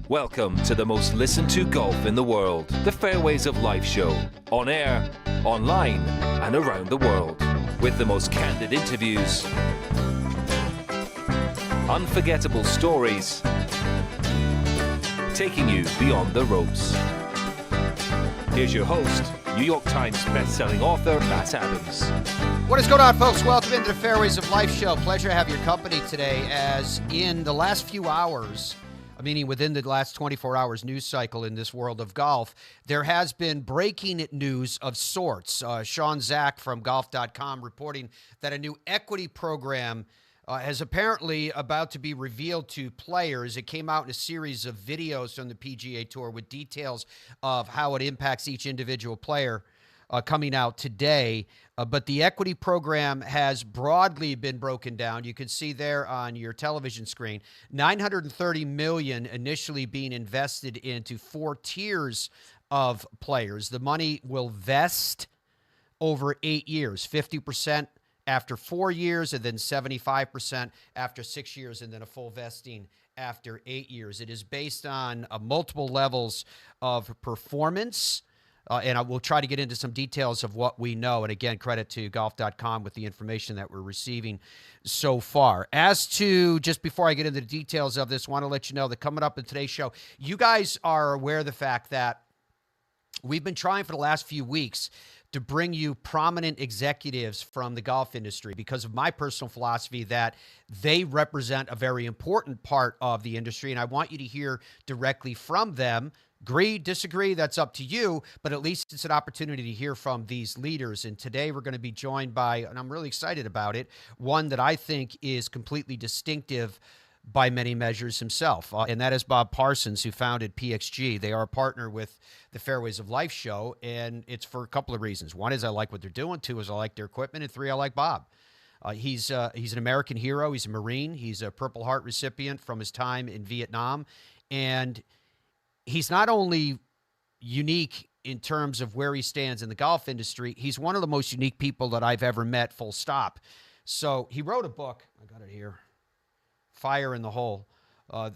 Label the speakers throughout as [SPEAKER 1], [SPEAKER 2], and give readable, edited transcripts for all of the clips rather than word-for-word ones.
[SPEAKER 1] Welcome to the most listened to golf in the world, the Fairways of Life show, on air, online, and around the world, with the most candid interviews, unforgettable stories, taking you beyond the ropes. Here's your host, New York Times best-selling author, Matt Adams.
[SPEAKER 2] What is going on, folks? Welcome into the Fairways of Life show. Pleasure to have your company today, as in the last few hours, meaning within the last 24 hours news cycle in this world of golf, there has been breaking news of sorts. Sean Zach from golf.com reporting that a new equity program is apparently about to be revealed to players. It came out in a series of videos from the PGA Tour with details of how it impacts each individual player coming out today. But the equity program has broadly been broken down. You can see there on your television screen, $930 million initially being invested into 4 tiers of players. The money will vest over 8 years, 50% after 4 years, and then 75% after 6 years, and then a full vesting after 8 years. It is based on multiple levels of performance. And I will try to get into some details of what we know. And again, credit to golf.com with the information that we're receiving so far. As to, just before I get into the details of this, I want to let you know that coming up in today's show, you guys are aware of the fact that we've been trying for the last few weeks to bring you prominent executives from the golf industry because of my personal philosophy that they represent a very important part of the industry. And I want you to hear directly from them. Agree, disagree, that's up to you, but at least it's an opportunity to hear from these leaders. And today we're going to be joined by, and I'm really excited about it, one that I think is completely distinctive by many measures himself, and that is Bob Parsons, who founded PXG. They are a partner with the Fairways of Life show, and it's for a couple of reasons. One is I like what they're doing. 2 is I like their equipment. And 3, I like Bob. He's an American hero. He's a Marine. He's a Purple Heart recipient from his time in Vietnam. And he's not only unique in terms of where he stands in the golf industry, he's one of the most unique people that I've ever met, full stop. So he wrote a book. I got it here. Fire in the Hole.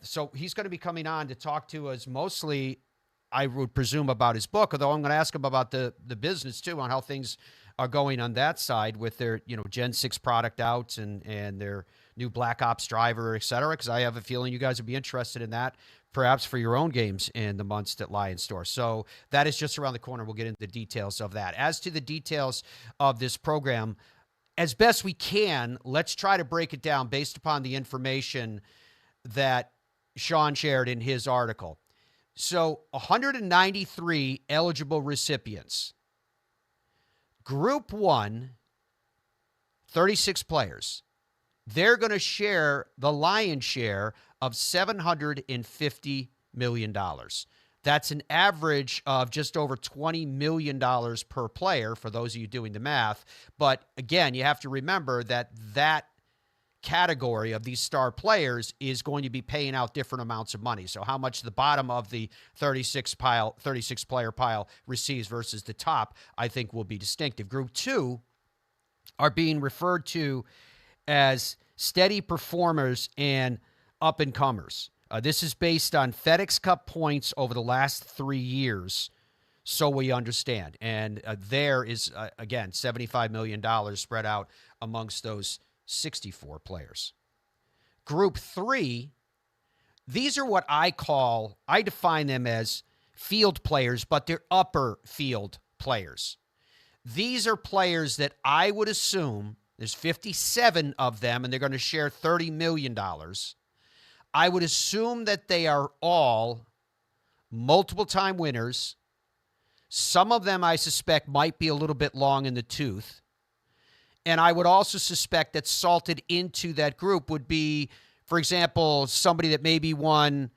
[SPEAKER 2] So he's going to be coming on to talk to us mostly, I would presume, about his book, although I'm going to ask him about the business too, on how things are going on that side with their, Gen 6 product out and their new Black Ops driver, et cetera, because I have a feeling you guys would be interested in that, perhaps for your own games in the months that lie in store. So that is just around the corner. We'll get into the details of that. As to the details of this program, as best we can, let's try to break it down based upon the information that Sean shared in his article. So 193 eligible recipients. Group 1, 36 players. They're going to share the lion's share of $750 million. That's an average of just over $20 million per player for those of you doing the math. But again, you have to remember that category of these star players is going to be paying out different amounts of money. So how much the bottom of the 36 player pile receives versus the top, I think will be distinctive. Group 2 are being referred to as steady performers and up-and-comers. This is based on FedEx Cup points over the last 3 years, so we understand. And there is, again, $75 million spread out amongst those 64 players. Group 3, these are what I define them as field players, but they're upper field players. These are players that I would assume, there's 57 of them, and they're going to share $30 million. I would assume that they are all multiple-time winners. Some of them, I suspect, might be a little bit long in the tooth. And I would also suspect that salted into that group would be, for example, somebody that maybe won,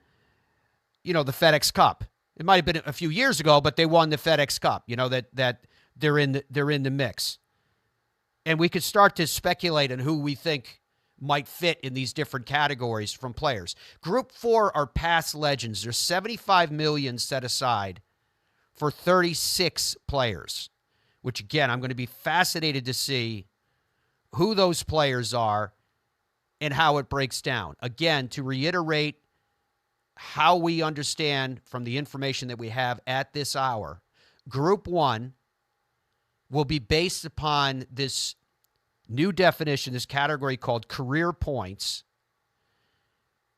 [SPEAKER 2] the FedEx Cup. It might have been a few years ago, but they won the FedEx Cup, that they're in the mix. And we could start to speculate on who we think might fit in these different categories from players. Group 4 are past legends. There's $75 million set aside for 36 players, which, again, I'm going to be fascinated to see who those players are and how it breaks down. Again, to reiterate how we understand from the information that we have at this hour, Group 1 will be based upon this new definition, this category called career points,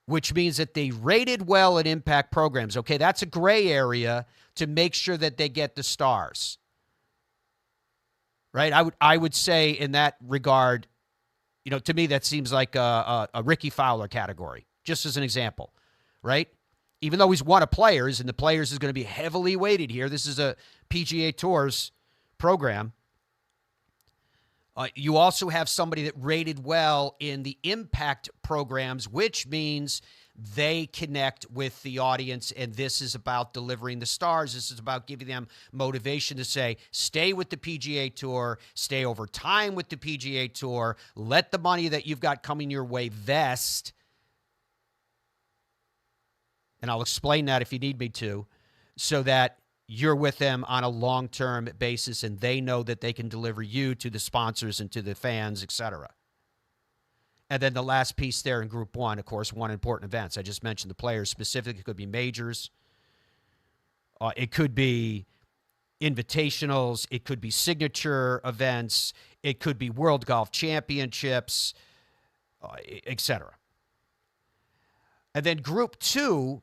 [SPEAKER 2] which means that they rated well in impact programs. Okay, that's a gray area to make sure that they get the stars. Right? I would say in that regard, to me that seems like a Ricky Fowler category, just as an example, right? Even though he's one of players, and the players is going to be heavily weighted here. This is a PGA Tours program. You also have somebody that rated well in the impact programs, which means they connect with the audience, and this is about delivering the stars. This is about giving them motivation to say, stay with the PGA Tour, stay over time with the PGA Tour, let the money that you've got coming your way vest. And I'll explain that if you need me to, so that you're with them on a long-term basis and they know that they can deliver you to the sponsors and to the fans, etc. And then the last piece there in Group 1, of course, one important events. I just mentioned the players specifically. It could be majors. It could be invitationals. It could be signature events. It could be World Golf Championships, etc. And then Group 2,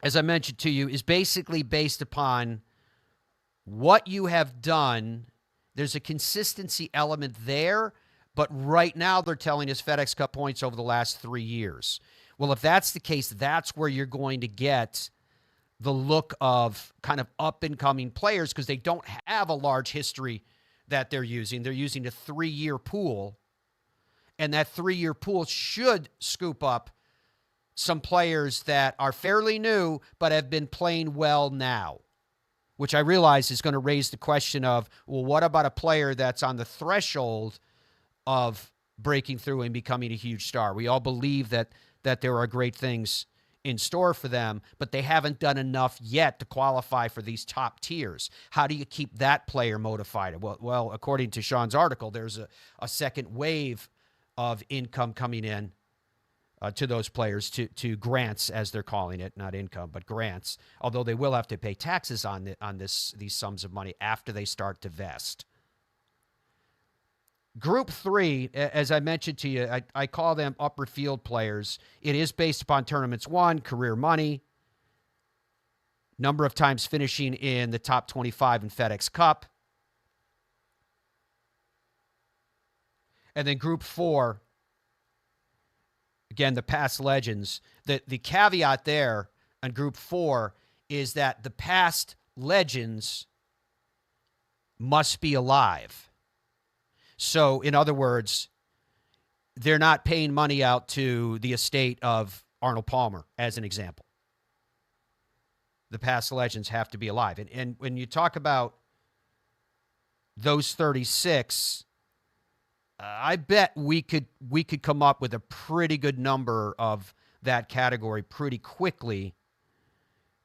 [SPEAKER 2] as I mentioned to you, is basically based upon what you have done. There's a consistency element there, but right now they're telling us FedEx Cup points over the last 3 years. Well, if that's the case, that's where you're going to get the look of kind of up-and-coming players because they don't have a large history that they're using. They're using a 3-year pool, and that 3-year pool should scoop up some players that are fairly new but have been playing well now, which I realize is going to raise the question of, well, what about a player that's on the threshold of breaking through and becoming a huge star? We all believe that there are great things in store for them, but they haven't done enough yet to qualify for these top tiers. How do you keep that player motivated? Well, according to Sean's article, there's a second wave of income coming in to those players, to grants, as they're calling it, not income, but grants, although they will have to pay taxes on these sums of money after they start to vest. Group 3, as I mentioned to you, I call them upper field players. It is based upon tournaments won, career money, number of times finishing in the top 25 in FedEx Cup. And then Group 4, again, the past legends. The caveat there on Group 4 is that the past legends must be alive. So, in other words, they're not paying money out to the estate of Arnold Palmer, as an example. The past legends have to be alive. And when you talk about those 36, I bet we could come up with a pretty good number of that category pretty quickly.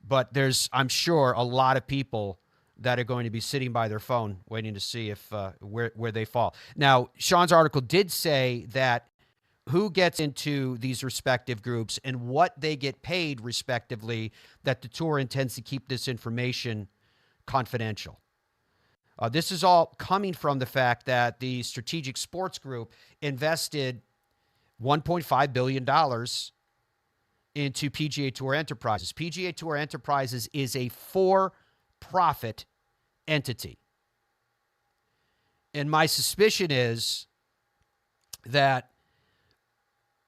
[SPEAKER 2] But there's, I'm sure, a lot of people that are going to be sitting by their phone waiting to see if where they fall. Now, Sean's article did say that who gets into these respective groups and what they get paid respectively, that the tour intends to keep this information confidential. This is all coming from the fact that the Strategic Sports Group invested $1.5 billion into PGA Tour Enterprises. PGA Tour Enterprises is a for-profit entity. And my suspicion is that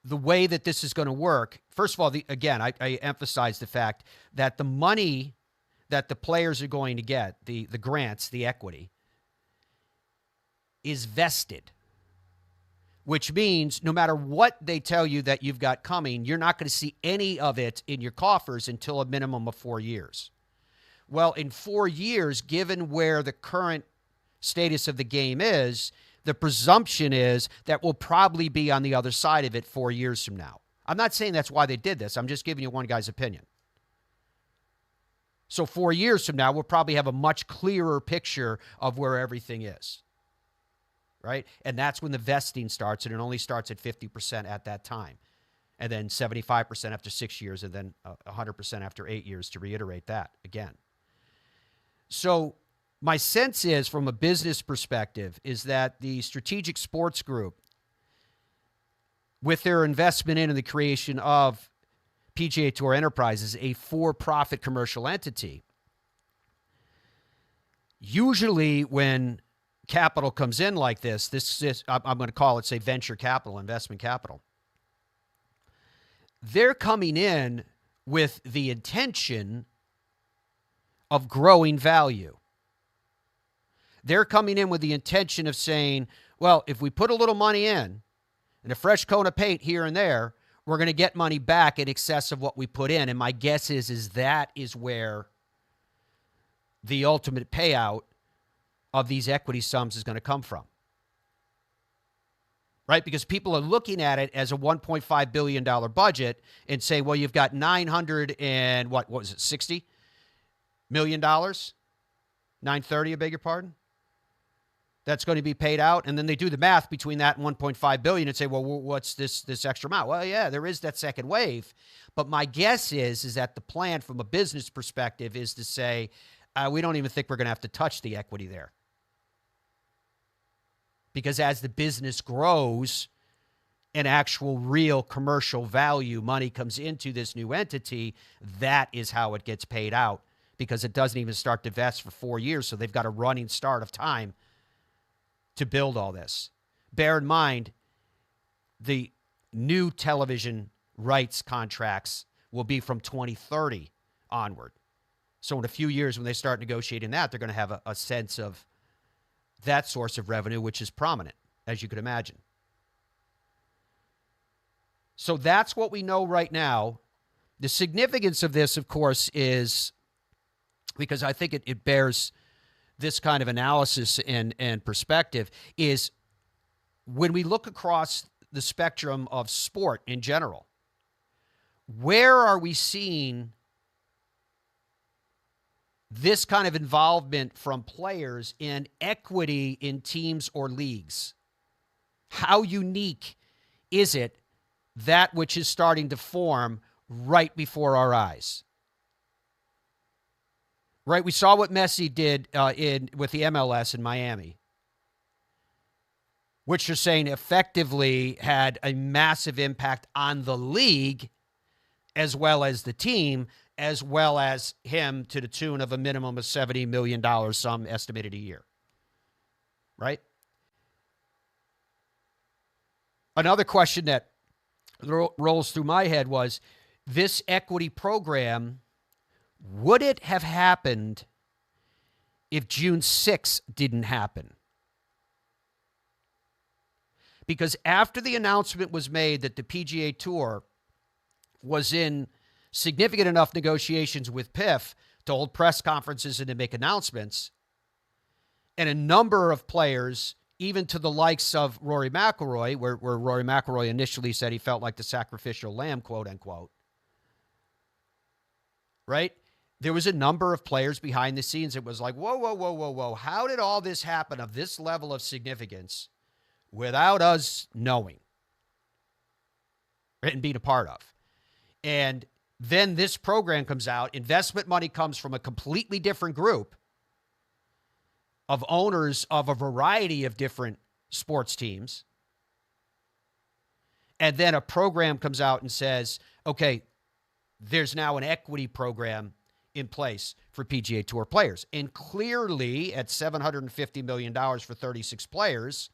[SPEAKER 2] the way that this is going to work, first of all, again, I emphasize the fact that the money that the players are going to get, the grants, the equity, is vested, which means no matter what they tell you that you've got coming, you're not going to see any of it in your coffers until a minimum of 4 years. Well, in 4 years, given where the current status of the game is, the presumption is that we'll probably be on the other side of it 4 years from now. I'm not saying that's why they did this. I'm just giving you one guy's opinion. So 4 years from now, we'll probably have a much clearer picture of where everything is, right? And that's when the vesting starts, and it only starts at 50% at that time. and then 75% after 6 years, and then 100% after 8 years, to reiterate that again. So my sense is, from a business perspective, is that the Strategic Sports Group, with their investment in the creation of PGA Tour Enterprises, a for-profit commercial entity, usually when capital comes in like this I'm going to call it, say, venture capital, investment capital, they're coming in with the intention of growing value. They're coming in with the intention of saying, well, if we put a little money in and a fresh coat of paint here and there, we're going to get money back in excess of what we put in. And my guess is that is where the ultimate payout of these equity sums is going to come from. Right? Because people are looking at it as a $1.5 billion budget and say, well, you've got $60 million? 930, I beg your pardon? That's going to be paid out. And then they do the math between that and $1.5 billion and say, well, what's this extra amount? Well, yeah, there is that second wave. But my guess is that the plan from a business perspective is to say, we don't even think we're going to have to touch the equity there. Because as the business grows and actual real commercial value money comes into this new entity, that is how it gets paid out, because it doesn't even start to vest for 4 years. So they've got a running start of time to build all this. Bear in mind, the new television rights contracts will be from 2030 onward. So in a few years, when they start negotiating that, they're going to have a sense of that source of revenue, which is prominent, as you could imagine. So that's what we know right now. The significance of this, of course, is because I think it bears this kind of analysis and perspective, is when we look across the spectrum of sport in general, where are we seeing this kind of involvement from players in equity in teams or leagues? How unique is it, that which is starting to form right before our eyes? Right, we saw what Messi did with the MLS in Miami, which you're saying effectively had a massive impact on the league as well as the team, as well as him, to the tune of a minimum of $70 million, some estimated a year. Right? Another question that rolls through my head was, this equity program, would it have happened if June 6th didn't happen? Because after the announcement was made that the PGA Tour was in significant enough negotiations with PIF to hold press conferences and to make announcements, and a number of players, even to the likes of Rory McIlroy, where Rory McIlroy initially said he felt like the sacrificial lamb, quote unquote, right? There was a number of players behind the scenes. It was like, whoa. How did all this happen of this level of significance without us knowing and being a part of? And then this program comes out. Investment money comes from a completely different group of owners of a variety of different sports teams. And then a program comes out and says, okay, there's now an equity program in place for PGA Tour players. And clearly, at $750 million for 36 players,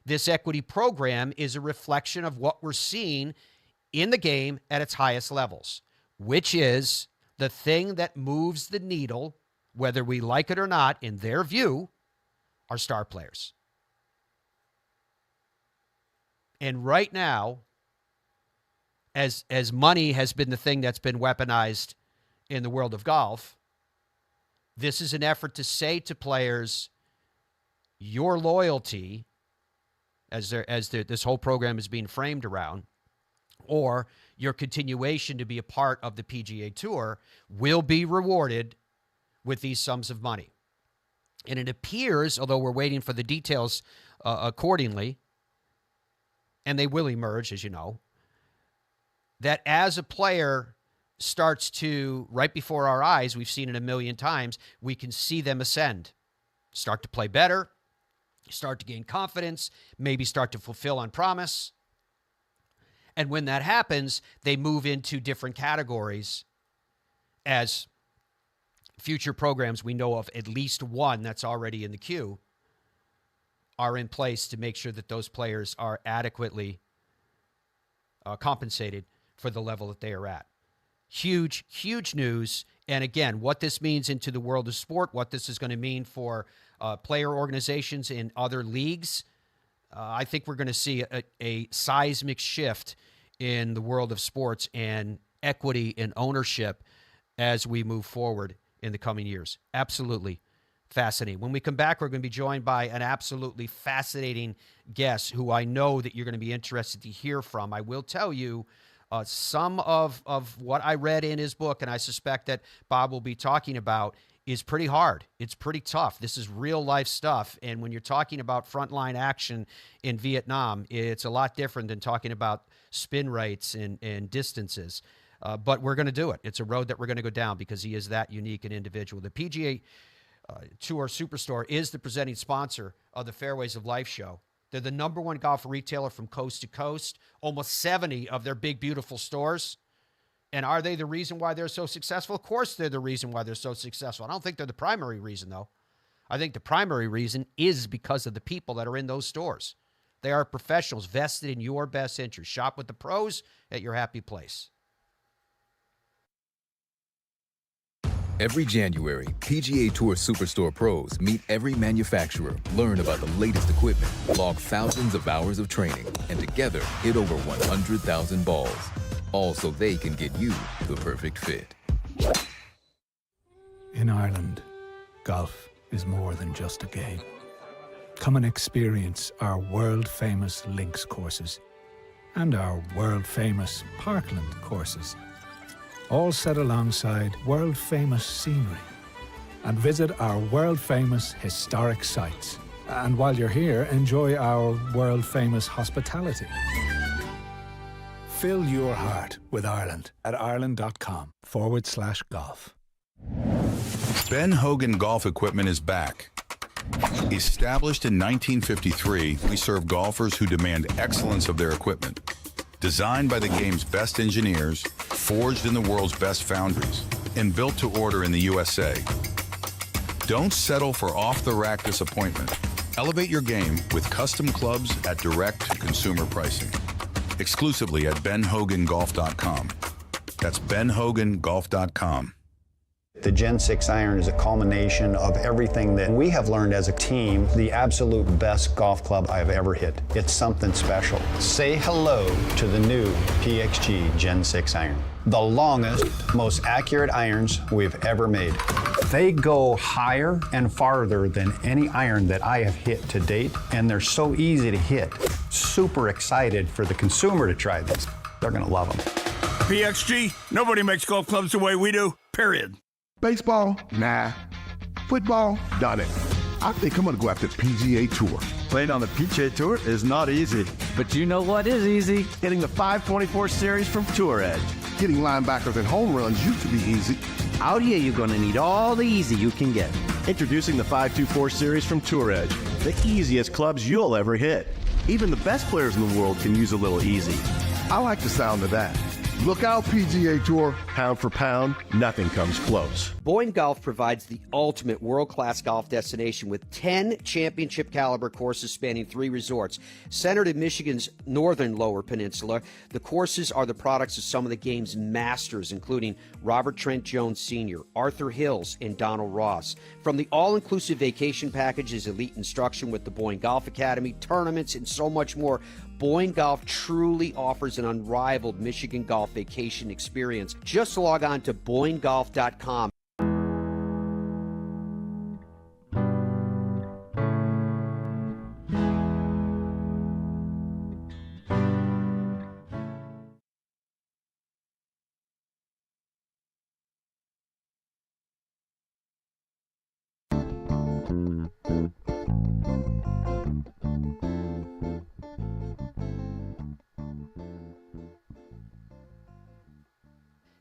[SPEAKER 2] this equity program is a reflection of what we're seeing in the game at its highest levels, which is the thing that moves the needle, whether we like it or not, in their view, are star players. And right now, as money has been the thing that's been weaponized in the world of golf, this is an effort to say to players, your loyalty, this whole program is being framed around, or your continuation to be a part of the PGA Tour, will be rewarded with these sums of money. And it appears, although we're waiting for the details accordingly, and they will emerge, as you know, that as a player starts to, right before our eyes, we've seen it a million times, we can see them ascend, start to play better, start to gain confidence, maybe start to fulfill on promise. And when that happens, they move into different categories as future programs. We know of at least one that's already in the queue are in place to make sure that those players are adequately compensated for the level that they are at. Huge, huge news. And again, what this means into the world of sport, what this is going to mean for player organizations in other leagues, I think we're going to see a seismic shift in the world of sports and equity and ownership as we move forward in the coming years. Absolutely fascinating. When we come back, we're going to be joined by an absolutely fascinating guest who I know that you're going to be interested to hear from. I will tell you some of what I read in his book, and I suspect that Bob will be talking about, is pretty hard. It's pretty tough. This is real life stuff. And when you're talking about frontline action in Vietnam, it's a lot different than talking about spin rates and distances. But we're going to do it. It's a road that we're going to go down because he is that unique and individual. The PGA Tour Superstore is the presenting sponsor of the Fairways of Life show. They're the number one golf retailer from coast to coast, almost 70 of their big, beautiful stores. And are they the reason why they're so successful? Of course they're the reason why they're so successful. I don't think they're the primary reason, though. I think the primary reason is because of the people that are in those stores. They are professionals vested in your best interest. Shop with the pros at your happy place.
[SPEAKER 3] Every January, PGA Tour Superstore pros meet every manufacturer, learn about the latest equipment, log thousands of hours of training, and together hit over 100,000 balls. All so they can get you the perfect fit.
[SPEAKER 4] In Ireland, golf is more than just a game. Come and experience our world-famous links courses and our world-famous Parkland courses, all set alongside world-famous scenery. And visit our world-famous historic sites. And while you're here, enjoy our world-famous hospitality. Fill your heart with Ireland at ireland.com/golf.
[SPEAKER 5] Ben Hogan Golf Equipment is back. Established in 1953, we serve golfers who demand excellence of their equipment. Designed by the game's best engineers, forged in the world's best foundries, and built to order in the USA. Don't settle for off-the-rack disappointment. Elevate your game with custom clubs at direct-to-consumer pricing. Exclusively at benhogangolf.com. That's benhogangolf.com.
[SPEAKER 6] The Gen 6 iron is a culmination of everything that we have learned as a team, the absolute best golf club I've ever hit. It's something special. Say hello to the new PXG Gen 6 iron. The longest, most accurate irons we've ever made. They go higher and farther than any iron that I have hit to date, and they're so easy to hit. Super excited for the consumer to try this. They're gonna love them.
[SPEAKER 7] PXG, nobody makes golf clubs the way we do, period.
[SPEAKER 8] Baseball? Nah. Football? Done it. I think I'm gonna go after the PGA Tour.
[SPEAKER 9] Playing on the PGA Tour is not easy. But you know what is easy? Hitting the 524 series from Tour Edge.
[SPEAKER 8] Hitting linebackers and home runs used to be easy.
[SPEAKER 10] Out here, you're gonna need all the easy you can get.
[SPEAKER 9] Introducing the 524 series from Tour Edge. The easiest clubs you'll ever hit. Even the best players in the world can use a little easy.
[SPEAKER 8] I like the sound of that. Look out, PGA Tour.
[SPEAKER 9] Pound for pound, nothing comes close.
[SPEAKER 2] Boyne Golf provides the ultimate world-class golf destination with 10 championship-caliber courses spanning 3 resorts. Centered in Michigan's northern Lower Peninsula, the courses are the products of some of the game's masters, including Robert Trent Jones Sr., Arthur Hills, and Donald Ross. From the all-inclusive vacation packages, elite instruction with the Boyne Golf Academy, tournaments, and so much more, Boyne Golf truly offers an unrivaled Michigan golf vacation experience. Just log on to BoyneGolf.com.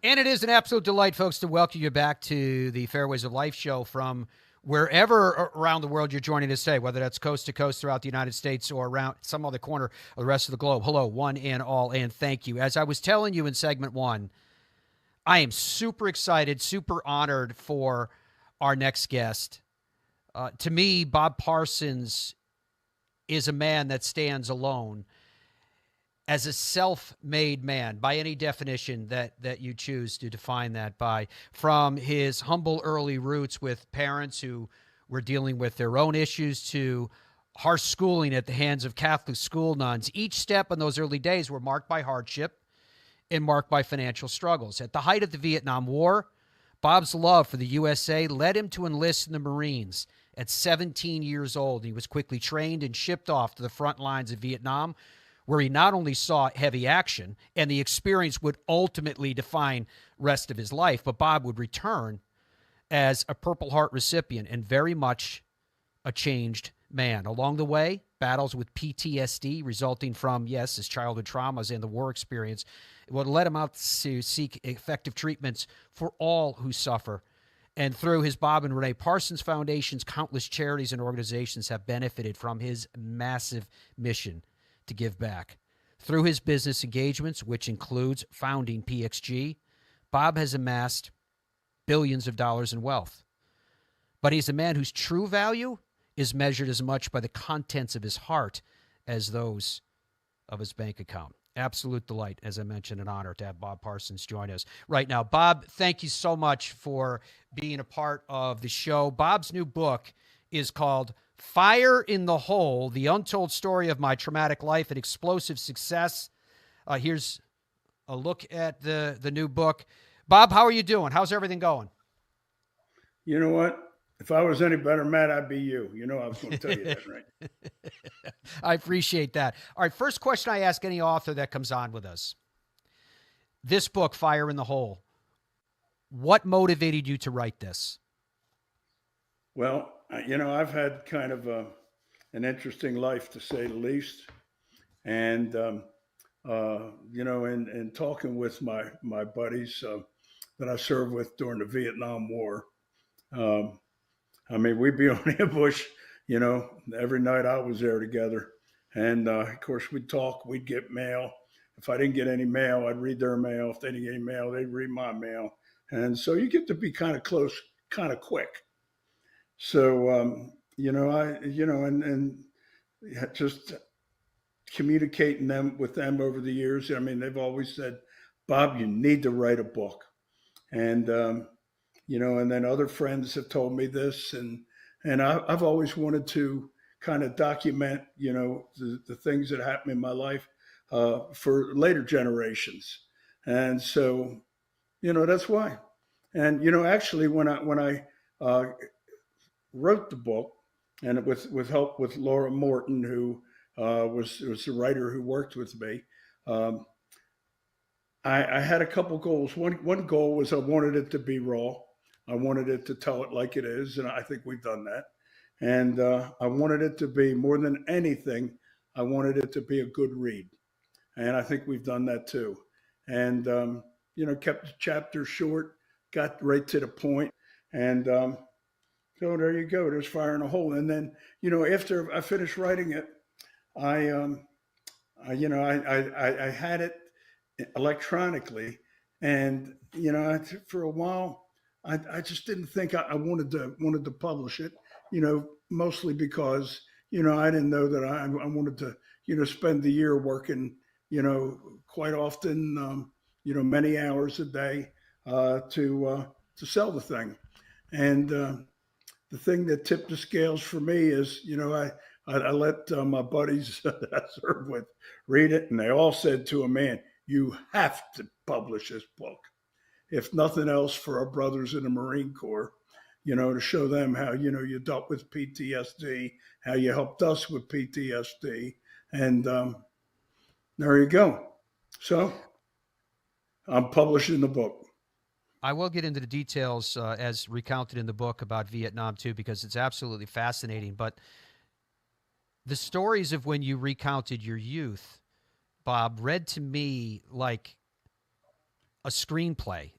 [SPEAKER 2] And it is an absolute delight, folks, to welcome you back to the Fairways of Life show from wherever around the world you're joining us today, whether that's coast to coast throughout the United States or around some other corner of the rest of the globe. Hello, one and all, and thank you. As I was telling you in segment one, I am super excited, super honored for our next guest. To me, Bob Parsons is a man that stands alone as a self-made man, by any definition that you choose to define that by, from his humble early roots with parents who were dealing with their own issues to harsh schooling at the hands of Catholic school nuns. Each step in those early days were marked by hardship and marked by financial struggles. At the height of the Vietnam War, Bob's love for the USA led him to enlist in the Marines at 17 years old. He was quickly trained and shipped off to the front lines of Vietnam, where he not only saw heavy action, and the experience would ultimately define the rest of his life, but Bob would return as a Purple Heart recipient and very much a changed man. Along the way, battles with PTSD resulting from, yes, his childhood traumas and the war experience would let him out to seek effective treatments for all who suffer. And through his Bob and Renee Parsons Foundations, countless charities and organizations have benefited from his massive mission to give back. Through his business engagements, which includes founding PXG, Bob has amassed billions of dollars in wealth. But he's a man whose true value is measured as much by the contents of his heart as those of his bank account. Absolute delight, as I mentioned, an honor to have Bob Parsons join us right now. Bob, thank you so much for being a part of the show. Bob's new book is called Fire in the Hole, The Untold Story of My Traumatic Life and Explosive Success. Here's a look at the new book. Bob, how are you doing? How's everything going?
[SPEAKER 11] You know what? If I was any better, Matt, I'd be you. You know I was going to tell you that, right?
[SPEAKER 2] I appreciate that. All right, first question I ask any author that comes on with us. This book, Fire in the Hole, what motivated you to write this?
[SPEAKER 11] Well, you know, I've had kind of an interesting life, to say the least. And, you know, in talking with my buddies that I served with during the Vietnam War, I mean, we'd be on ambush, you know, every night I was there together. And, of course, we'd talk, we'd get mail. If I didn't get any mail, I'd read their mail. If they didn't get any mail, they'd read my mail. And so you get to be kind of close, kind of quick. So, you know, and just communicating with them over the years. I mean, they've always said, Bob, you need to write a book. And, you know, and then other friends have told me this, and I've always wanted to kind of document, you know, the things that happened in my life for later generations. And so, you know, that's why. And, you know, actually when I wrote the book, and with help with Laura Morton, who was the writer who worked with me, I had a couple goals. One goal was I wanted it to be raw. I wanted it to tell it like it is, and I think we've done that. And I wanted it to be, more than anything, I wanted it to be a good read. And I think we've done that too. And, you know, kept the chapter short, got right to the point. And so there you go. There's Fire in a Hole. And then, you know, after I finished writing it, I had it electronically. And, you know, for a while, I just didn't think I wanted to publish it, you know, mostly because, you know, I didn't know that I wanted to, you know, spend the year working, you know, quite often, you know, many hours a day to sell the thing. And the thing that tipped the scales for me is, you know, I let my buddies that I served with read it, and they all said to a man, you have to publish this book. If nothing else, for our brothers in the Marine Corps, you know, to show them how, you know, you dealt with PTSD, how you helped us with PTSD. And there you go. So I'm publishing the book.
[SPEAKER 2] I will get into the details as recounted in the book about Vietnam too, because it's absolutely fascinating. But the stories of when you recounted your youth, Bob, read to me like a screenplay.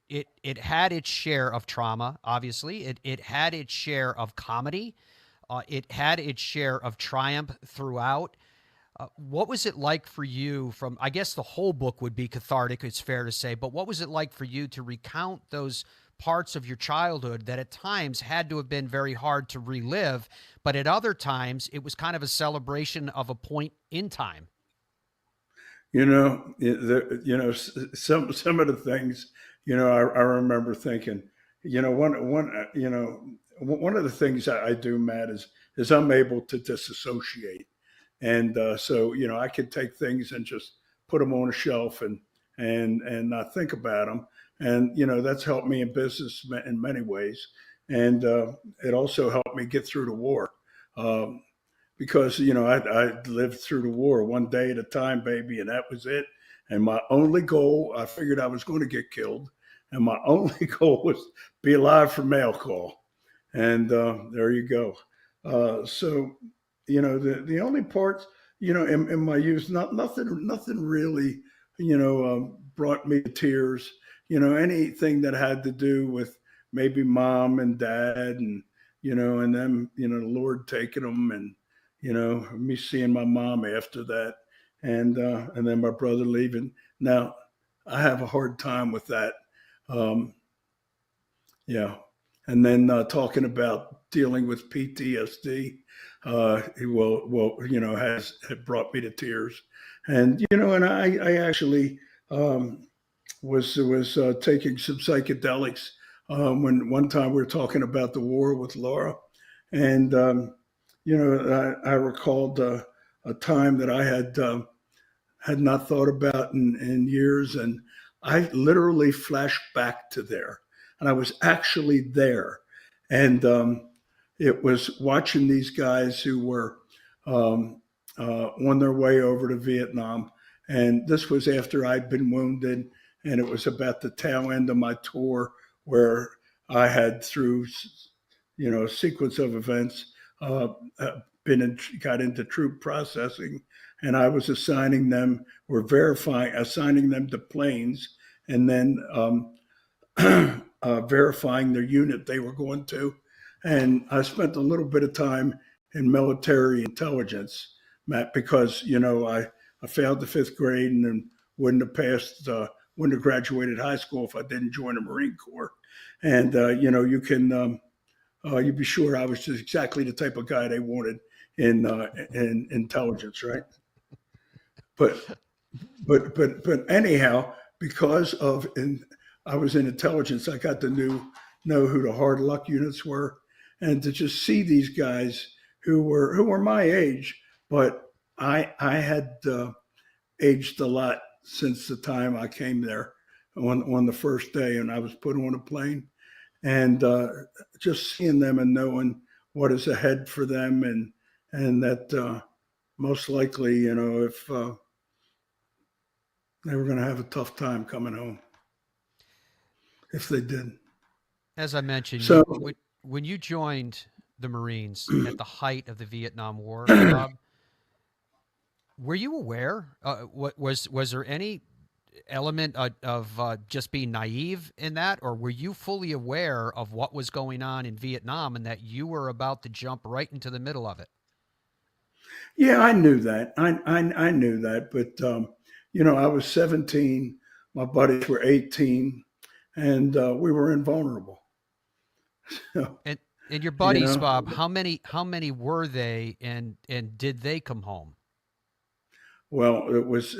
[SPEAKER 2] It had its share of trauma, obviously. It had its share of comedy. It had its share of triumph throughout. What was it like for you from, I guess the whole book would be cathartic, it's fair to say, but what was it like for you to recount those parts of your childhood that at times had to have been very hard to relive, but at other times it was kind of a celebration of a point in time?
[SPEAKER 11] You know, some of the things, I remember thinking, one of the things I do, Matt, is I'm able to disassociate. And so, I could take things and just put them on a shelf and not think about them. And, that's helped me in business in many ways. And it also helped me get through the war. Because, I lived through the war one day at a time, baby, and that was it. And my only goal, I figured I was going to get killed. And my only goal was be alive for mail call. And there you go. So, the only parts, in my youth, nothing really, brought me to tears. Anything that had to do with maybe mom and dad and, and them, the Lord taking them and, me seeing my mom after that and then my brother leaving. Now, I have a hard time with that. Yeah. And then talking about dealing with PTSD, had brought me to tears. And, and I actually was taking some psychedelics when one time we were talking about the war with Laura. And, I recalled a time that I had not thought about in years. And I literally flashed back to there. And I was actually there. And it was watching these guys who were on their way over to Vietnam. And this was after I'd been wounded. And it was about the tail end of my tour where I had, through, a sequence of events, got into troop processing. And I was assigning them to planes, and then verifying their unit they were going to. And I spent a little bit of time in military intelligence, Matt, because, I failed the 5th grade and then wouldn't have graduated high school if I didn't join the Marine Corps. And, you'd be sure I was just exactly the type of guy they wanted in intelligence, right? But anyhow, because I was in intelligence, I got to know who the hard luck units were, and to just see these guys who were my age, but I had aged a lot since the time I came there on the first day, and I was put on a plane, and just seeing them and knowing what is ahead for them, and that most likely, if they were going to have a tough time coming home, if they did.
[SPEAKER 2] As I mentioned,
[SPEAKER 11] so,
[SPEAKER 2] when you joined the Marines at the height of the Vietnam War, Bob, were you aware? Was there any element of just being naive in that, or were you fully aware of what was going on in Vietnam and that you were about to jump right into the middle of it?
[SPEAKER 11] Yeah, I knew that. I knew that, but I was 17. My buddies were 18, and we were invulnerable. So,
[SPEAKER 2] and your buddies, Bob, how many were they, and did they come home?
[SPEAKER 11] Well, it was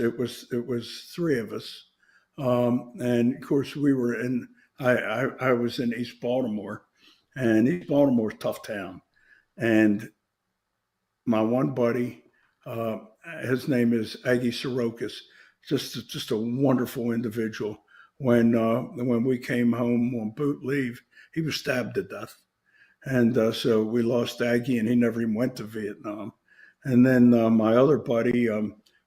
[SPEAKER 11] 3 of us, and of course we were in. I was in East Baltimore, and East Baltimore's a tough town, and my one buddy, his name is Aggie Sorokas, just a wonderful individual. When we came home on boot leave, he was stabbed to death, and so we lost Aggie, and he never even went to Vietnam. And then my other buddy,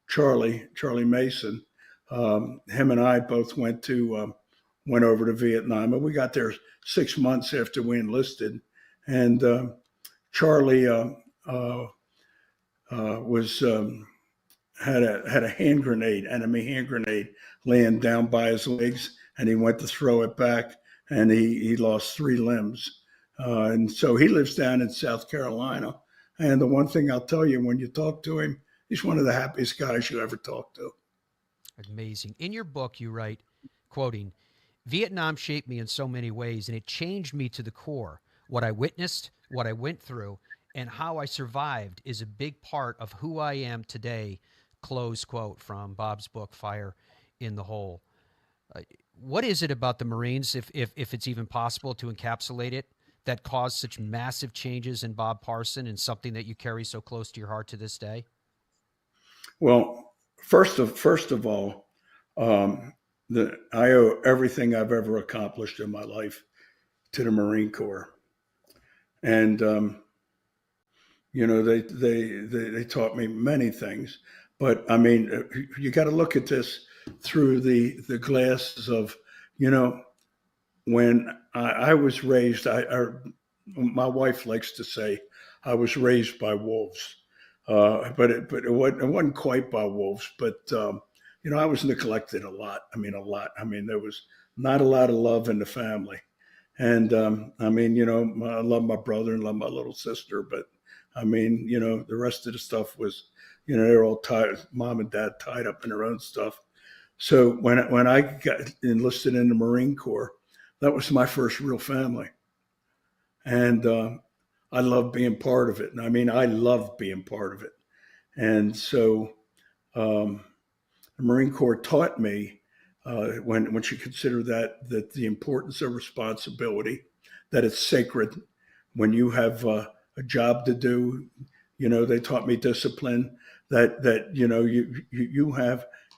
[SPEAKER 11] Charlie Mason, him and I both went over to Vietnam, and we got there 6 months after we enlisted. And Charlie was had a hand grenade, enemy hand grenade, laying down by his legs, and he went to throw it back, and he lost 3 limbs. And so he lives down in South Carolina. And the one thing I'll tell you, when you talk to him, he's one of the happiest guys you ever talk to.
[SPEAKER 2] Amazing. In your book, you write, quoting, "Vietnam shaped me in so many ways, and it changed me to the core. What I witnessed, what I went through, and how I survived is a big part of who I am today," close quote from Bob's book, Fire in the Hole. What is it about the Marines, if it's even possible to encapsulate it, that caused such massive changes in Bob Parson and something that you carry so close to your heart to this day?
[SPEAKER 11] Well, first of all, I owe everything I've ever accomplished in my life to the Marine Corps. And, they taught me many things. But, I mean, you got to look at this through the glasses of, when I was raised, my wife likes to say I was raised by wolves. But it wasn't quite by wolves, but, I was neglected a lot. I mean, there was not a lot of love in the family. And, I love my brother and love my little sister, but the rest of the stuff was, they're all tied, mom and dad tied up in their own stuff. So when I got enlisted in the Marine Corps, that was my first real family. And, I love being part of it. And I love being part of it. And so, the Marine Corps taught me, when you consider that the importance of responsibility, that it's sacred. When you have a job to do, they taught me discipline. That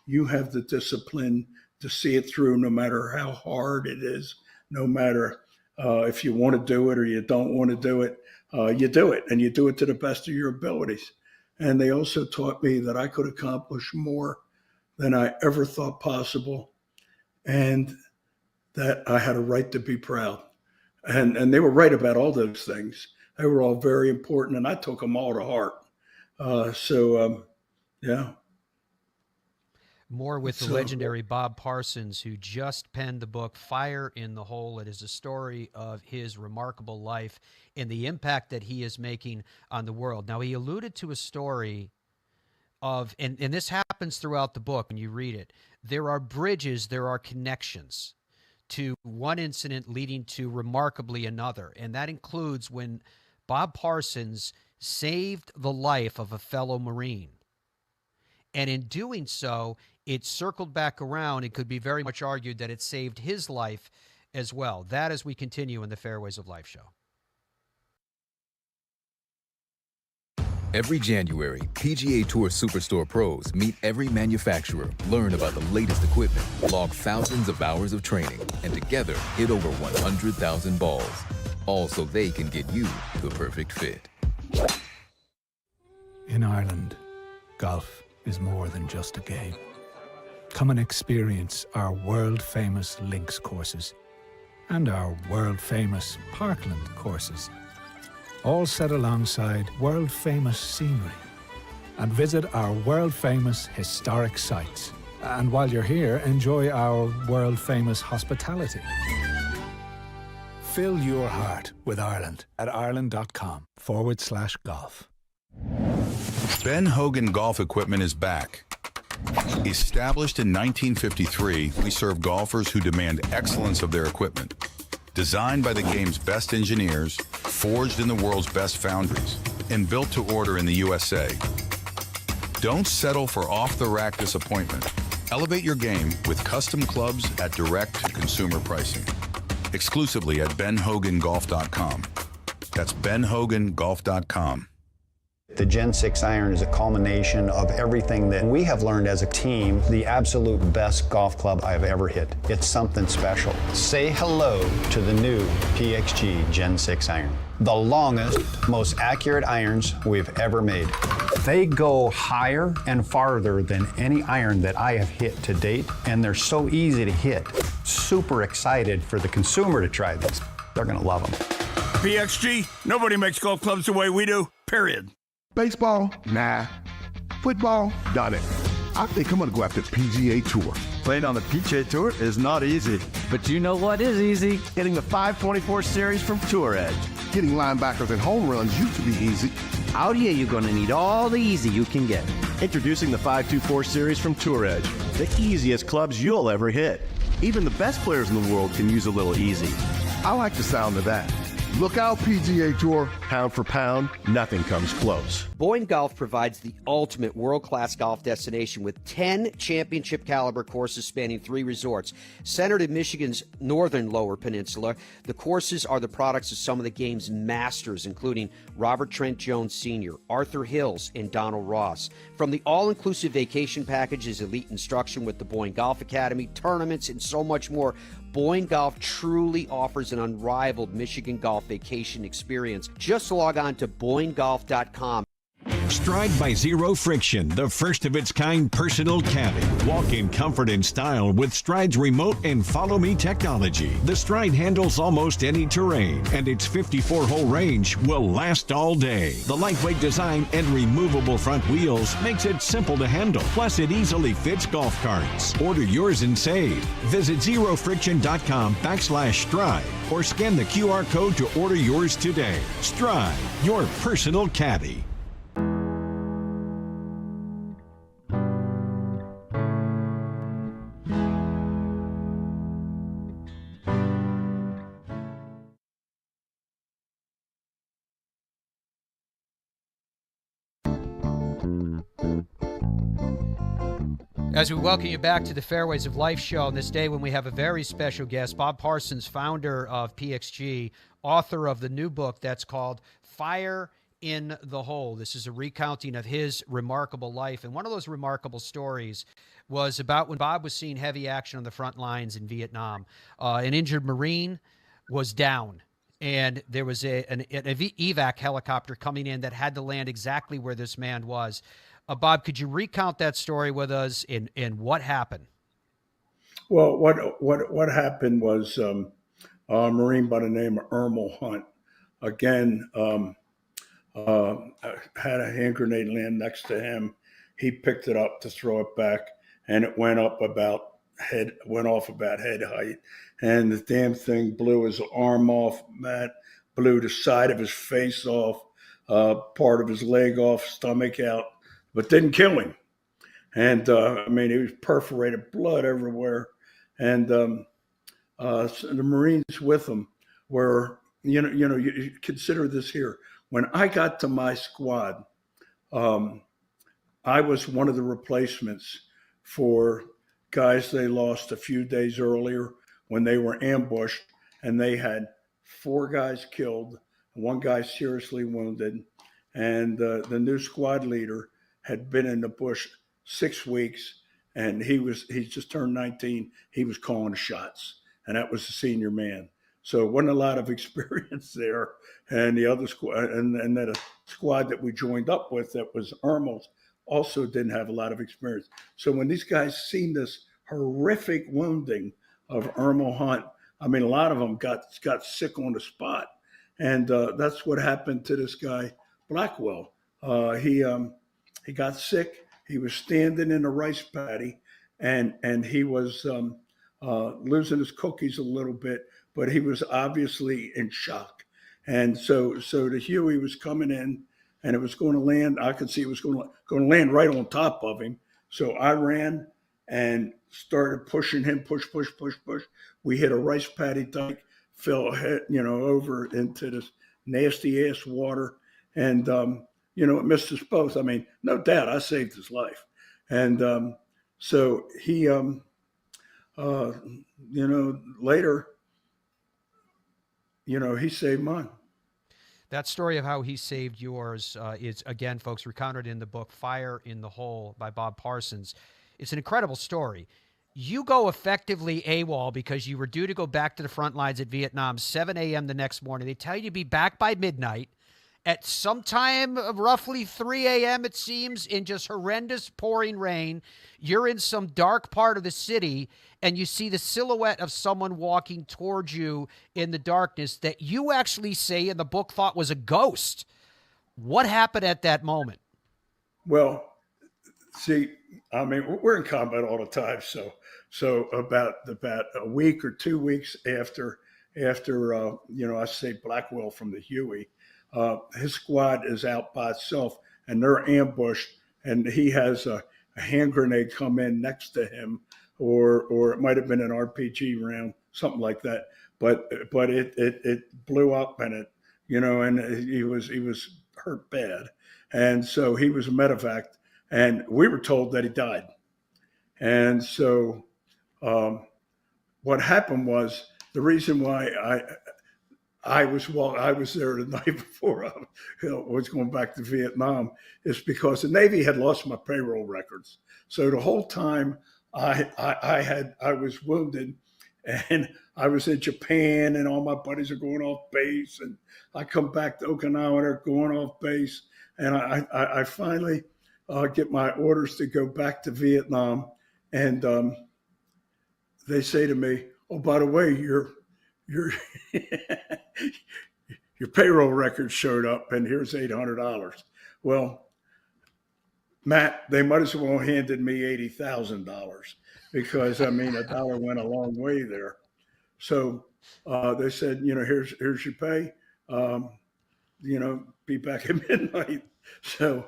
[SPEAKER 11] you have the discipline to see it through, no matter how hard it is, no matter if you want to do it or you don't want to do it, you do it, and you do it to the best of your abilities. And they also taught me that I could accomplish more than I ever thought possible, and that I had a right to be proud. And they were right about all those things. They were all very important, and I took them all to heart. Yeah.
[SPEAKER 2] More with the legendary Bob Parsons, who just penned the book Fire in the Hole. It is a story of his remarkable life and the impact that he is making on the world. Now, he alluded to a story of, and this happens throughout the book when you read it, there are bridges, there are connections to one incident leading to remarkably another. And that includes when Bob Parsons saved the life of a fellow Marine. And in doing so, it circled back around. It could be very much argued that it saved his life as well. That as we continue in the Fairways of Life show.
[SPEAKER 3] Every January, PGA Tour Superstore pros meet every manufacturer, learn about the latest equipment, log thousands of hours of training, and together hit over 100,000 balls. All so they can get you the perfect fit.
[SPEAKER 4] In Ireland, golf is more than just a game. Come and experience our world-famous links courses and our world-famous parkland courses, all set alongside world-famous scenery. And visit our world-famous historic sites. And while you're here, enjoy our world-famous hospitality. Fill your heart with Ireland at ireland.com/golf.
[SPEAKER 5] Ben Hogan Golf Equipment is back. Established in 1953, we serve golfers who demand excellence of their equipment. Designed by the game's best engineers, forged in the world's best foundries, and built to order in the USA. Don't settle for off-the-rack disappointment. Elevate your game with custom clubs at direct-to-consumer pricing. Exclusively at benhogangolf.com. That's benhogangolf.com.
[SPEAKER 6] The Gen 6 iron is a culmination of everything that we have learned as a team, the absolute best golf club I've ever hit. It's something special. Say hello to the new PXG Gen 6 iron. The longest, most accurate irons we've ever made. They go higher and farther than any iron that I have hit to date, and they're so easy to hit. Super excited for the consumer to try these. They're gonna love them.
[SPEAKER 7] PXG, nobody makes golf clubs the way we do, period.
[SPEAKER 8] Baseball? Nah. Football? Done it. I think I'm going to go after the PGA Tour.
[SPEAKER 9] Playing on the PGA Tour is not easy. But you know what is easy? Hitting the 524 series from Tour Edge.
[SPEAKER 8] Hitting linebackers and home runs used to be easy.
[SPEAKER 10] Out here, you're going to need all the easy you can get.
[SPEAKER 9] Introducing the 524 series from Tour Edge. The easiest clubs you'll ever hit. Even the best players in the world can use a little easy.
[SPEAKER 8] I like the sound of that. Look out, PGA Tour.
[SPEAKER 9] Pound for pound, nothing comes close.
[SPEAKER 2] Boyne Golf provides the ultimate world-class golf destination with 10 championship-caliber courses spanning 3 resorts. Centered in Michigan's northern Lower Peninsula, the courses are the products of some of the game's masters, including Robert Trent Jones Sr., Arthur Hills, and Donald Ross. From the all-inclusive vacation packages, elite instruction with the Boyne Golf Academy, tournaments, and so much more, Boyne Golf truly offers an unrivaled Michigan golf vacation experience. Just log on to BoyneGolf.com.
[SPEAKER 12] Stride by Zero Friction, the first of its kind personal caddy. Walk in comfort and style with Stride's remote and follow me technology. The Stride handles almost any terrain, and its 54-hole range will last all day. The lightweight design and removable front wheels makes it simple to handle. Plus, it easily fits golf carts. Order yours and save. Visit zerofriction.com/stride or scan the QR code to order yours today. Stride, your personal caddy.
[SPEAKER 2] As we welcome you back to the Fairways of Life show on this day when we have a very special guest, Bob Parsons, founder of PXG, author of the new book that's called Fire in the Hole. This is a recounting of his remarkable life. And one of those remarkable stories was about when Bob was seeing heavy action on the front lines in Vietnam. An injured Marine was down, and there was an evac helicopter coming in that had to land exactly where this man was. Bob, could you recount that story with us and what happened?
[SPEAKER 11] Well, what happened was a Marine by the name of Ermal Hunt, again, had a hand grenade land next to him. He picked it up to throw it back, and it went off about head height. And the damn thing blew his arm off, Matt, blew the side of his face off, part of his leg off, stomach out, but didn't kill him. And I mean, he was perforated, blood everywhere. And so the Marines with him were, you consider this here. When I got to my squad, I was one of the replacements for guys they lost a few days earlier when they were ambushed, and they had 4 guys killed, 1 guy seriously wounded, and the new squad leader had been in the bush 6 weeks, and he just turned 19. He was calling the shots, and that was the senior man. So it wasn't a lot of experience there. And the other squad, and then a squad that we joined up with that was Ermal's, also didn't have a lot of experience. So when these guys seen this horrific wounding of Ermal Hunt, I mean, a lot of them got sick on the spot. And that's what happened to this guy, Blackwell. He got sick. He was standing in a rice paddy, and he was losing his cookies a little bit, but he was obviously in shock. And so the Huey was coming in, and it was going to land. I could see it was going to land right on top of him. So I ran and started pushing him, push. We hit a rice paddy dike, fell over into this nasty ass water, and it missed us both. I mean, no doubt, I saved his life. And so he, later, he saved mine.
[SPEAKER 2] That story of how he saved yours is, again, folks, recounted in the book Fire in the Hole by Bob Parsons. It's an incredible story. You go effectively AWOL because you were due to go back to the front lines at Vietnam, 7 a.m. the next morning. They tell you to be back by midnight. At sometime roughly 3 a.m., it seems, in just horrendous pouring rain, you're in some dark part of the city, and you see the silhouette of someone walking towards you in the darkness that you actually say in the book thought was a ghost. What happened at that moment?
[SPEAKER 11] Well, see, I mean, we're in combat all the time. So about a week or 2 weeks after I say Blackwell from the Huey, his squad is out by itself and they're ambushed, and he has a hand grenade come in next to him, or it might have been an RPG round, something like that. But it blew up, and and he was hurt bad, and so he was medevaced, and we were told that he died. And so what happened was, the reason why I was there the night before I was going back to Vietnam is because the Navy had lost my payroll records. So the whole time I was wounded, and I was in Japan, and all my buddies are going off base, and I come back to Okinawa, they're going off base, and I finally get my orders to go back to Vietnam, and they say to me, "Oh, by the way, your payroll records showed up, and here's $800." Well, Matt, they might as well handed me $80,000, because I mean, a dollar went a long way there. So they said, here's your pay. Be back at midnight. So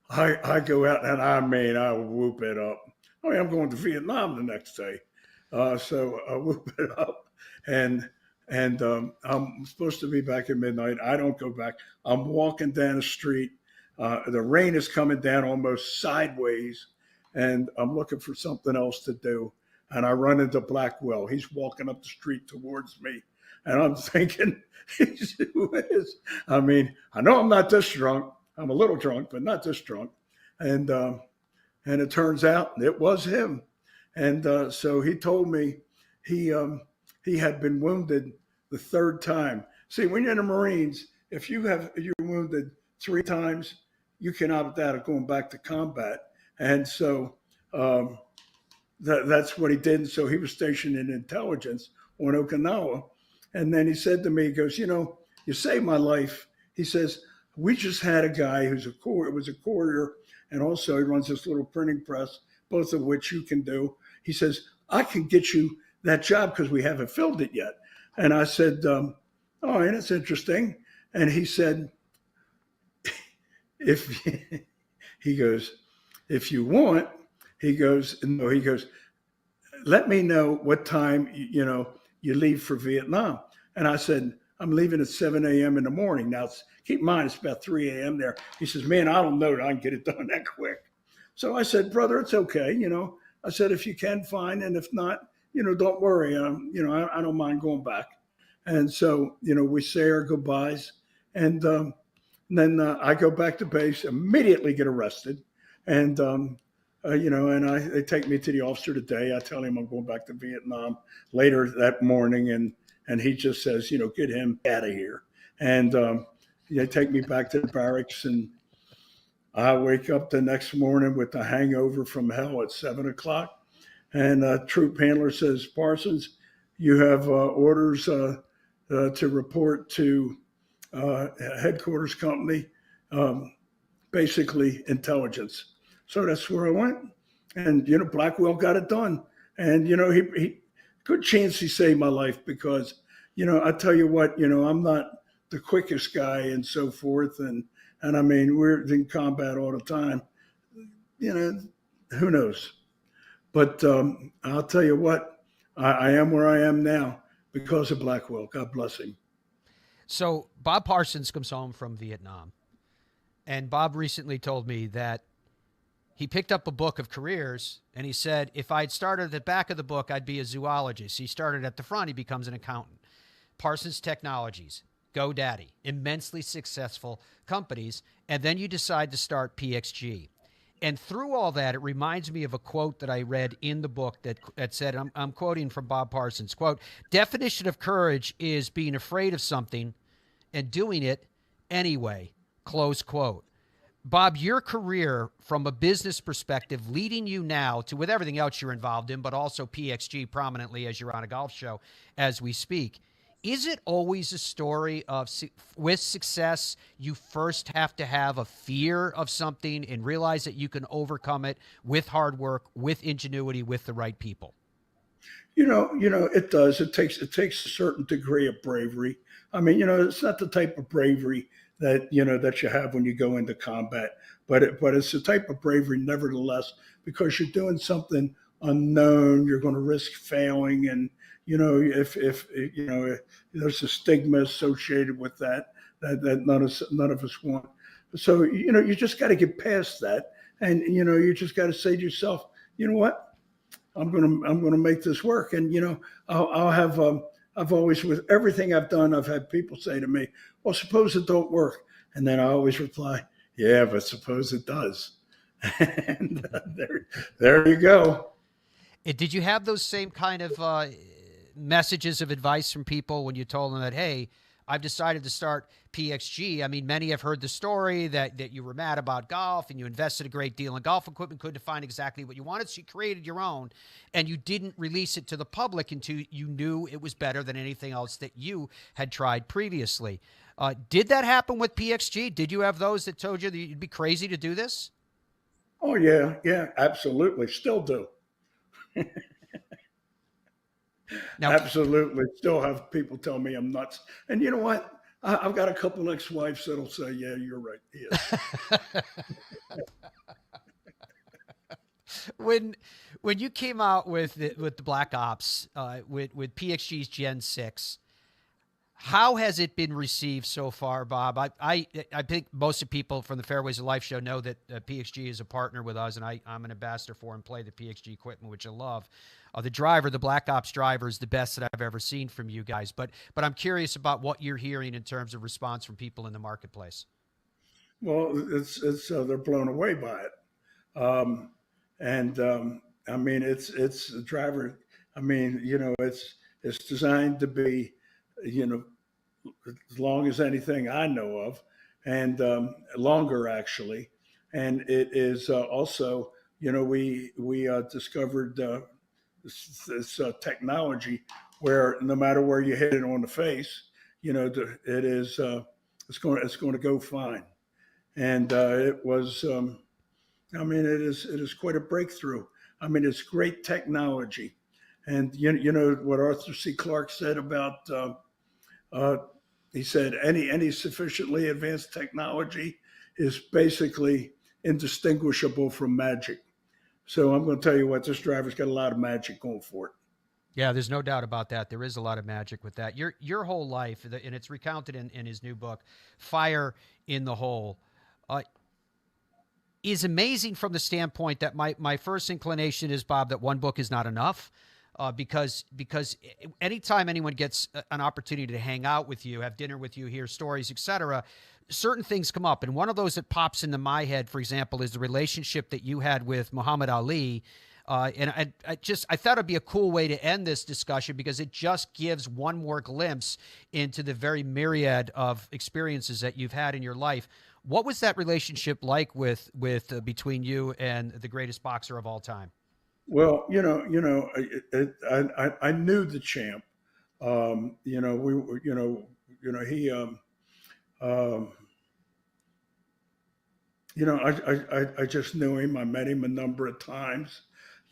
[SPEAKER 11] I go out, and I whoop it up. I mean, I'm going to Vietnam the next day. So I whoop it up, and I'm supposed to be back at midnight. I don't go back. I'm walking down the street. The rain is coming down almost sideways, and I'm looking for something else to do. And I run into Blackwell. He's walking up the street towards me, and I'm thinking, who is? I mean, I know I'm not this drunk. I'm a little drunk, but not this drunk. And it turns out it was him. And so he told me he had been wounded the third time. See, when you're in the Marines, if you're wounded 3 times, you can opt out of going back to combat. And so that's what he did. And so he was stationed in intelligence on Okinawa. And then he said to me, he goes, you saved my life. He says, we just had a guy who's was a courier, and also he runs this little printing press, both of which you can do. He says, I can get you that job because we haven't filled it yet. And I said, oh, and it's interesting. And he said, if you want, he goes, let me know what time, you leave for Vietnam. And I said, I'm leaving at 7 a.m. in the morning. Now, keep in mind, it's about 3 a.m. there. He says, man, I don't know that I can get it done that quick. So I said, brother, it's okay. I said, if you can, fine. And if not, don't worry. I don't mind going back. And so, we say our goodbyes. And then I go back to base, immediately get arrested. And, they take me to the officer today. I tell him I'm going back to Vietnam later that morning. And he just says, get him out of here. And they take me back to the barracks, and I wake up the next morning with the hangover from hell at 7 o'clock. And a troop handler says, Parsons, you have orders to report to headquarters company, basically intelligence. So that's where I went. And, Blackwell got it done. And, he good chance he saved my life, because, I tell you what, I'm not the quickest guy and so forth. And I mean, we're in combat all the time. Who knows? But I'll tell you what, I am where I am now because of Blackwell. God bless him.
[SPEAKER 2] So Bob Parsons comes home from Vietnam, and Bob recently told me that he picked up a book of careers, and he said, if I'd started at the back of the book, I'd be a zoologist. He started at the front. He becomes an accountant. Parsons Technologies, GoDaddy, immensely successful companies. And then you decide to start PXG. And through all that, it reminds me of a quote that I read in the book that said, I'm quoting from Bob Parsons, quote, definition of courage is being afraid of something and doing it anyway, close quote. Bob, your career from a business perspective, leading you now to, with everything else you're involved in, but also PXG prominently as you're on a golf show as we speak, Is it always a story of with success, you first have to have a fear of something and realize that you can overcome it with hard work, with ingenuity, with the right people?
[SPEAKER 11] It does. It takes a certain degree of bravery. I mean, it's not the type of bravery that that you have when you go into combat, but it's the type of bravery, nevertheless, because you're doing something unknown. You're going to risk failing, and if there's a stigma associated with that none of us want. So you just got to get past that, and you just got to say to yourself, you know what, I'm gonna make this work. And I'll have I've always, with everything I've done, I've had people say to me, well, suppose it don't work, and then I always reply, yeah, but suppose it does. And there you go.
[SPEAKER 2] Did you have those same kind of messages of advice from people when you told them that, hey, I've decided to start PXG? I mean, many have heard the story that you were mad about golf and you invested a great deal in golf equipment, couldn't find exactly what you wanted, so you created your own, and you didn't release it to the public until you knew it was better than anything else that you had tried previously. Did that happen with PXG? Did you have those that told you that you'd be crazy to do this?
[SPEAKER 11] Oh, yeah, absolutely. Still do. Now, absolutely. Still have people tell me I'm nuts. And you know what? I've got a couple ex-wives that'll say, yeah, you're right. Yeah.
[SPEAKER 2] When you came out with the Black Ops, with PXG's Gen 6, how has it been received so far, Bob? I think most of the people from the Fairways of Life show know that PXG is a partner with us, and I'm an ambassador for and play the PXG equipment, which I love. The Black Ops driver, is the best that I've ever seen from you guys. But I'm curious about what you're hearing in terms of response from people in the marketplace.
[SPEAKER 11] Well, it's they're blown away by it, I mean, it's a driver. I mean, it's designed to be, as long as anything I know of, and longer actually. And it is also, we discovered this technology where no matter where you hit it on the face, it is it's going to go fine. And it was, I mean, it is quite a breakthrough. I mean, it's great technology. And you know what Arthur C. Clarke said about, he said, any sufficiently advanced technology is basically indistinguishable from magic. So I'm going to tell you what, this driver's got a lot of magic going for it.
[SPEAKER 2] Yeah, there's no doubt about that. There is a lot of magic with that. Your whole life, and it's recounted in his new book, Fire in the Hole, is amazing from the standpoint that my first inclination is, Bob, that one book is not enough. Because anytime anyone gets an opportunity to hang out with you, have dinner with you, hear stories, etc., certain things come up. And one of those that pops into my head, for example, is the relationship that you had with Muhammad Ali. And I thought it'd be a cool way to end this discussion, because it just gives one more glimpse into the very myriad of experiences that you've had in your life. What was that relationship like with between you and the greatest boxer of all time?
[SPEAKER 11] Well, I knew the champ. We were, he, I just knew him. I met him a number of times.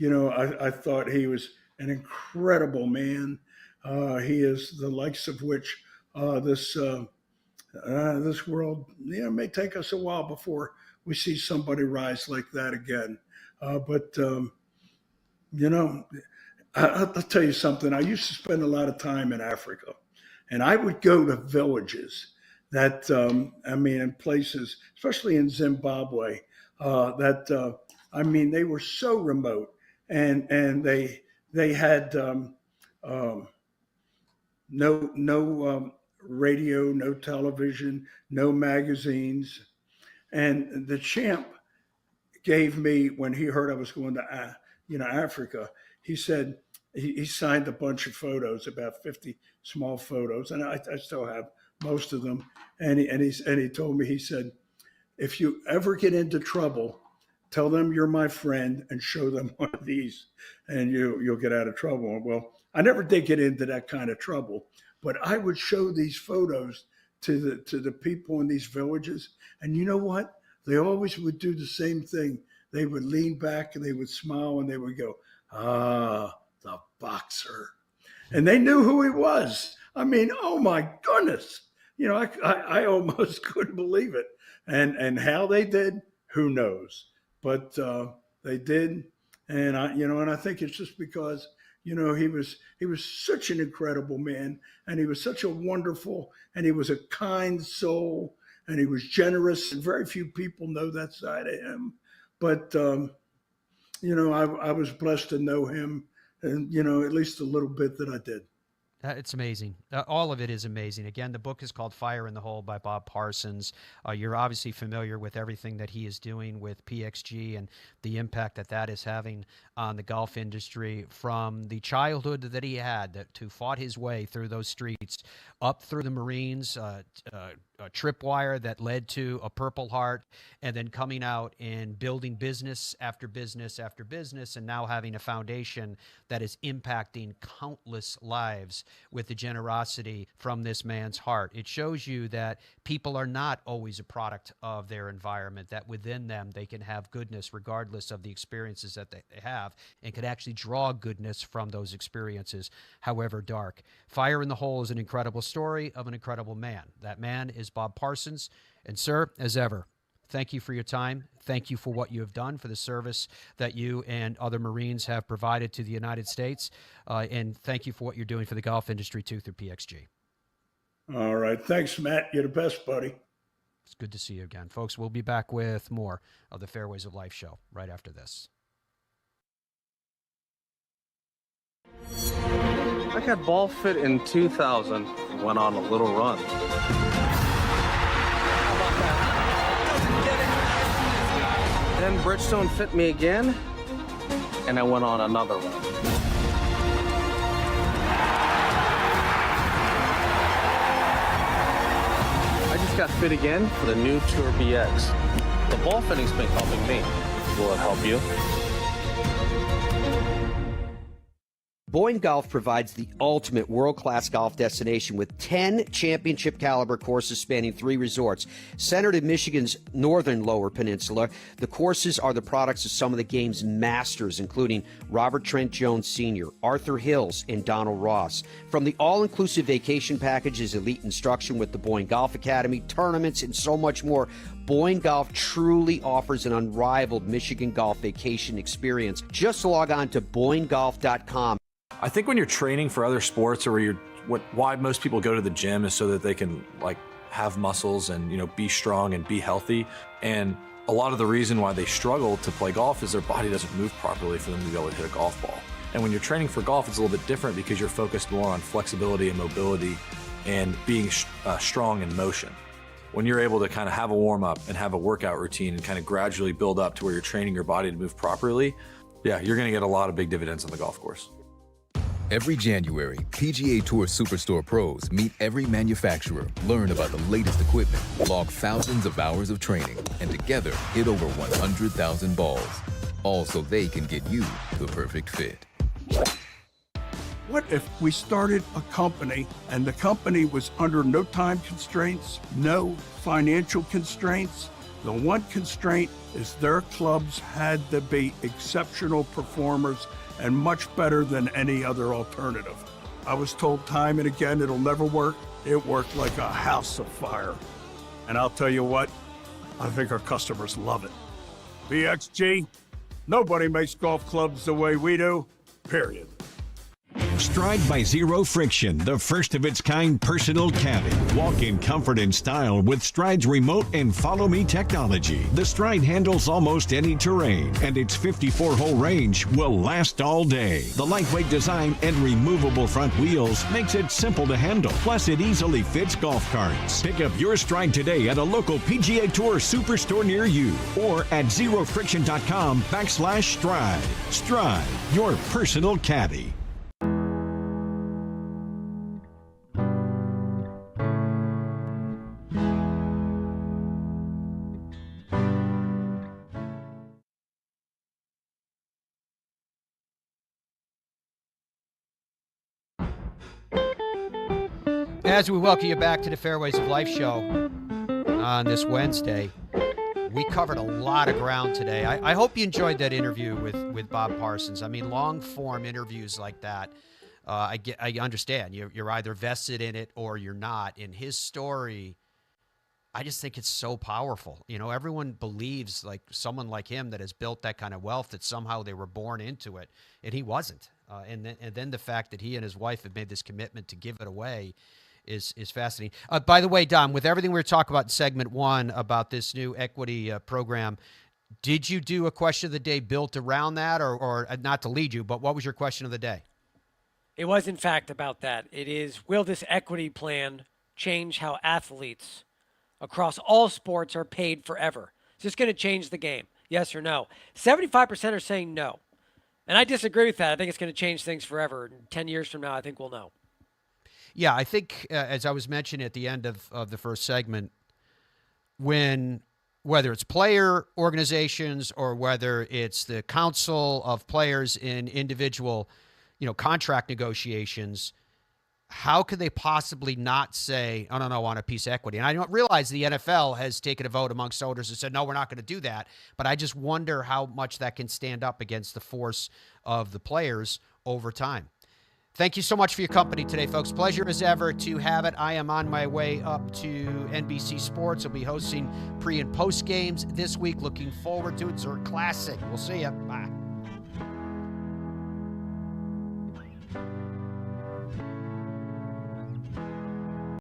[SPEAKER 11] I thought he was an incredible man. He is the likes of which this world, may take us a while before we see somebody rise like that again. I'll tell you something. I used to spend a lot of time in Africa, and I would go to villages that, in places, especially in Zimbabwe, they were so remote, and they had no radio, no television, no magazines. And the champ gave me, when he heard I was going to Africa, he said he signed a bunch of photos, about 50 small photos, and I still have most of them. And he told me, he said, if you ever get into trouble, tell them you're my friend and show them one of these, and you'll get out of trouble. Well, I never did get into that kind of trouble, but I would show these photos to the people in these villages. And you know what? They always would do the same thing. They would lean back and they would smile and they would go, "Ah, the boxer." And they knew who he was. I mean, oh my goodness. You know, I almost couldn't believe it. And how they did, who knows? But they did. And I think it's just because, he was such an incredible man, and he was such a wonderful, and he was a kind soul, and he was generous, and very few people know that side of him. But, I was blessed to know him, and, at least a little bit that I did.
[SPEAKER 2] It's amazing. All of it is amazing. Again, the book is called Fire in the Hole by Bob Parsons. You're obviously familiar with everything that he is doing with PXG and the impact that is having on the golf industry, from the childhood that he had to fought his way through those streets, up through the Marines, a tripwire that led to a Purple Heart, and then coming out and building business after business after business, and now having a foundation that is impacting countless lives with the generosity from this man's heart. It shows you that people are not always a product of their environment, that within them they can have goodness regardless of the experiences that they have, and can actually draw goodness from those experiences, however dark. Fire in the Hole is an incredible story of an incredible man. That man is Bob Parsons. And sir, as ever, thank you for your time. Thank you for what you have done, for the service that you and other Marines have provided to the United States. And thank you for what you're doing for the golf industry, too, through PXG.
[SPEAKER 11] All right. Thanks, Matt. You're the best, buddy.
[SPEAKER 2] It's good to see you again. Folks, we'll be back with more of the Fairways of Life show right after this.
[SPEAKER 13] I got ball fit in 2000, went on a little run. Then Bridgestone fit me again, and I went on another run. I just got fit again for the new Tour BX. The ball fitting's been helping me. Will it help you?
[SPEAKER 10] Boyne Golf provides the ultimate world-class golf destination with 10 championship-caliber courses spanning 3 resorts. Centered in Michigan's northern Lower Peninsula, the courses are the products of some of the game's masters, including Robert Trent Jones Sr., Arthur Hills, and Donald Ross. From the all-inclusive vacation packages, elite instruction with the Boyne Golf Academy, tournaments, and so much more, Boyne Golf truly offers an unrivaled Michigan golf vacation experience. Just log on to BoyneGolf.com.
[SPEAKER 14] I think when you're training for other sports, or why most people go to the gym is so that they can have muscles and be strong and be healthy. And a lot of the reason why they struggle to play golf is their body doesn't move properly for them to be able to hit a golf ball. And when you're training for golf, it's a little bit different because you're focused more on flexibility and mobility and being strong in motion. When you're able to kind of have a warm up and have a workout routine and kind of gradually build up to where you're training your body to move properly, yeah, you're going to get a lot of big dividends on the golf course.
[SPEAKER 3] Every January, PGA Tour Superstore pros meet every manufacturer, learn about the latest equipment, log thousands of hours of training, and together hit over 100,000 balls. All so they can get you the perfect fit.
[SPEAKER 11] What if we started a company and the company was under no time constraints, no financial constraints? The one constraint is their clubs had to be exceptional performers and much better than any other alternative. I was told time and again it'll never work. It worked like a house of fire. And I'll tell you what, I think our customers love it. PXG, nobody makes golf clubs the way we do, period.
[SPEAKER 12] Stride by Zero Friction, the first of its kind personal caddy. Walk in comfort and style with Stride's remote and follow me technology. The Stride handles almost any terrain, and its 54-hole range will last all day. The lightweight design and removable front wheels makes it simple to handle. Plus, it easily fits golf carts. Pick up your Stride today at a local PGA Tour Superstore near you, or at zerofriction.com/Stride. Stride, your personal caddy.
[SPEAKER 2] As we welcome you back to the Fairways of Life show on this Wednesday, we covered a lot of ground today. I hope you enjoyed that interview with Bob Parsons. I mean, long-form interviews like that, I understand. You're either vested in it or you're not. In his story, I just think it's so powerful. You know, everyone believes like someone like him that has built that kind of wealth that somehow they were born into it, and he wasn't. And then the fact that he and his wife have made this commitment to give it away is fascinating. By the way, Dom, with everything we were talking about in segment one about this new equity program, did you do a question of the day built around that, or not to lead you, but what was your question of the day?
[SPEAKER 15] It was, in fact, about that. It is, will this equity plan change how athletes across all sports are paid forever? Is this going to change the game? Yes or no? 75% are saying no. And I disagree with that. I think it's going to change things forever. 10 years from now, I think we'll know.
[SPEAKER 2] Yeah, I think, as I was mentioning at the end of the first segment, whether it's player organizations or whether it's the council of players in individual, contract negotiations, how could they possibly not say, oh, no, I want a piece of equity? And I don't realize the NFL has taken a vote amongst owners and said, no, we're not going to do that. But I just wonder how much that can stand up against the force of the players over time. Thank you so much for your company today, folks. Pleasure as ever to have it. I am on my way up to NBC Sports. I'll be hosting pre- and post games this week. Looking forward to it. Zurich Classic. We'll see you. Bye.